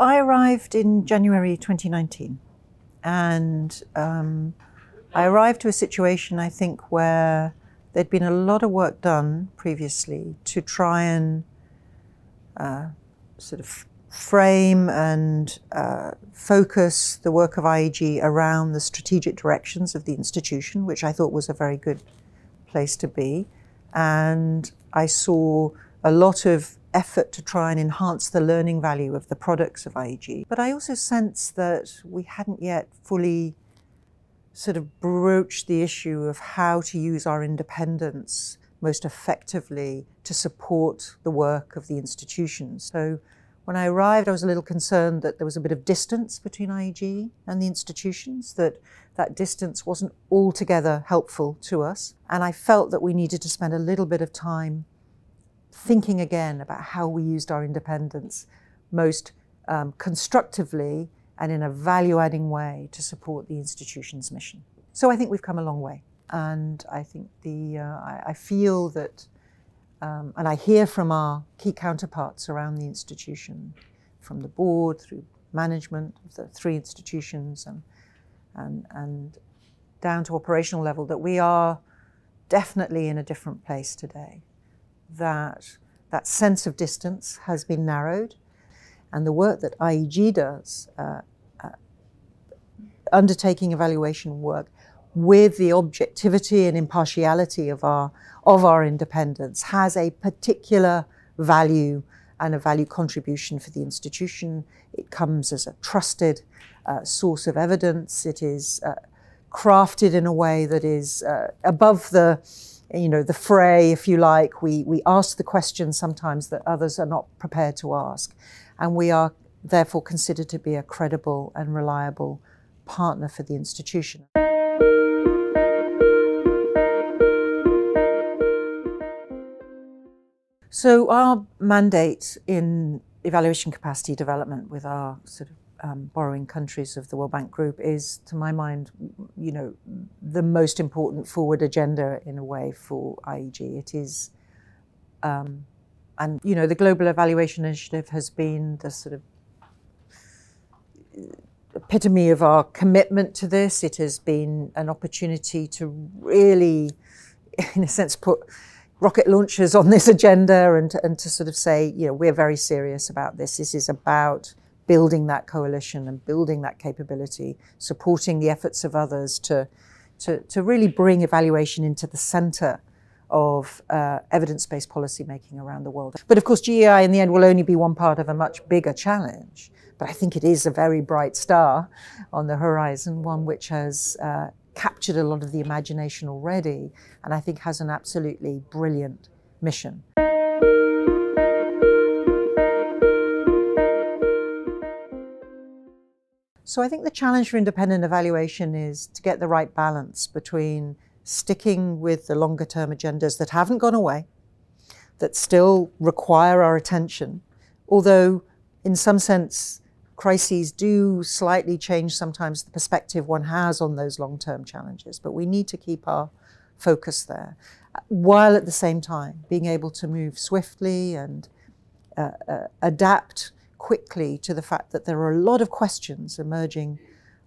I arrived in January 2019, and I arrived to a situation, I think, where there'd been a lot of work done previously to try and sort of frame and focus the work of IEG around the strategic directions of the institution, which I thought was a very good place to be. And I saw a lot of effort to try and enhance the learning value of the products of IEG. But I also sensed that we hadn't yet fully sort of broached the issue of how to use our independence most effectively to support the work of the institutions. So when I arrived, I was a little concerned that there was a bit of distance between IEG and the institutions, that distance wasn't altogether helpful to us. And I felt that we needed to spend a little bit of time thinking again about how we used our independence most constructively and in a value-adding way to support the institution's mission. So I think we've come a long way. And I think I feel that, and I hear from our key counterparts around the institution, from the board through management of the three institutions and down to operational level, that we are definitely in a different place today. That sense of distance has been narrowed, and the work that IEG does, undertaking evaluation work with the objectivity and impartiality of our independence, has a particular value and a value contribution for the institution. It comes as a trusted source of evidence. It is crafted in a way that is above the fray, if you like. We ask the questions sometimes that others are not prepared to ask, and we are therefore considered to be a credible and reliable partner for the institution. So our mandate in evaluation capacity development with our sort of borrowing countries of the World Bank Group is, to my mind, the most important forward agenda in a way for IEG. It is, and the Global Evaluation Initiative has been the sort of epitome of our commitment to this. It has been an opportunity to really, in a sense, put rocket launchers on this agenda and to sort of say, we're very serious about this. This is about building that coalition and building that capability, supporting the efforts of others to really bring evaluation into the center of evidence-based policy making around the world. But of course, GEI in the end will only be one part of a much bigger challenge. But I think it is a very bright star on the horizon, one which has captured a lot of the imagination already, and I think has an absolutely brilliant mission. So I think the challenge for independent evaluation is to get the right balance between sticking with the longer term agendas that haven't gone away, that still require our attention, although in some sense crises do slightly change sometimes the perspective one has on those long-term challenges, but we need to keep our focus there, while at the same time being able to move swiftly and adapt quickly to the fact that there are a lot of questions emerging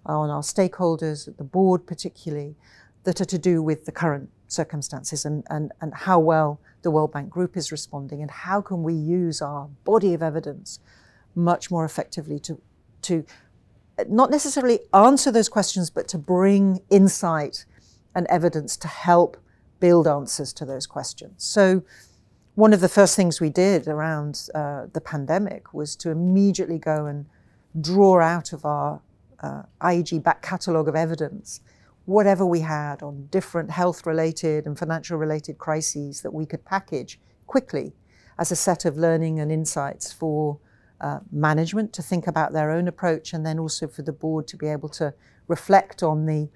on our stakeholders, at the board particularly, that are to do with the current circumstances and how well the World Bank Group is responding, and how can we use our body of evidence much more effectively to not necessarily answer those questions, but to bring insight and evidence to help build answers to those questions. So one of the first things we did around the pandemic was to immediately go and draw out of our IEG back catalogue of evidence whatever we had on different health-related and financial-related crises that we could package quickly as a set of learning and insights for management to think about their own approach, and then also for the board to be able to reflect on the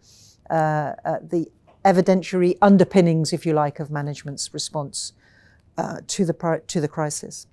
evidentiary underpinnings, if you like, of management's response to the crisis.